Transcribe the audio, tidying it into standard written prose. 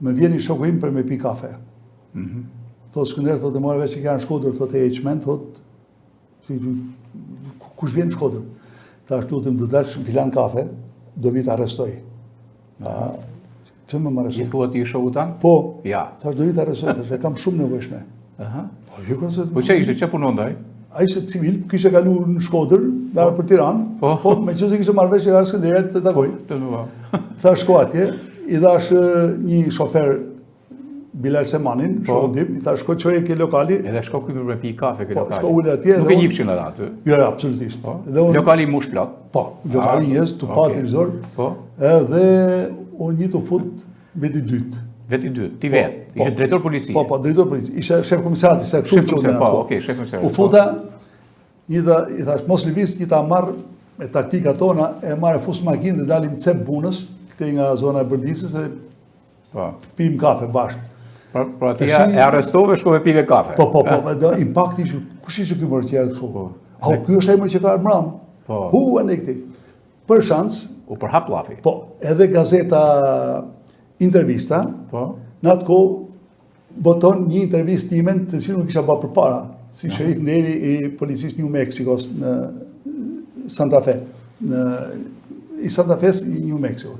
më vjeni shoku im për me pi kafe. Thot Skënder, thot e marrë veç që janë Shkodër, thot e Eqmen, thot, kush vjen në Shkodër? Thash lutem do dash filan kafe, do vi të arrestoj. Që më arrestoj? I thua ti shoku tan? Po. Ja. Thash do vi të arrestoj, thash e kam shumë nevojshme. Po që ishte, që punon ndaj? A ishte civil, kishte kalu në Shkodër, merr për Tiranë, po me qëse kishte marrë veç që ka Skënderia të takoj. Thash shko atje, i dhash një shofer Bilal Semanin, shokun tim, i thash shko çoje ke lokali. Edhe shko këtu për pi kafe ke lokali. Shko ule atje. Nuk e njihshin edhe aty. Jo, absolutisht. Lokali mush plot. Po, lokali njerëz tu pa televizor. Po. Edhe unë një të fut veti dytë. Veti dytë, ti vet. Ishe drejtor policie. Po, drejtor policie. Ishe shef komisariati, se kështu që po, okay, shef komisariati. U futa, i thash mos lëviz, një ta marr me taktika tona, e marr fus makinë dhe dalim cep bunës, këtej nga zona e Bërndisës dhe pim kafe bashkë. Por atia e arrestove, shkove pive kafe. Po, impakti ishë, kush ishë ky mërë që jetë kështu? Ky është emër që ka mram. Hu e në këti. Për shans. U përhap llafi. Po, edhe gazeta Intervista, në atë kohë boton një intervistë timen të cilën nuk isha ba për para, si shërif nderi i policisë New Mexicos në Santa Fe. I Santa Fe, New Mexico.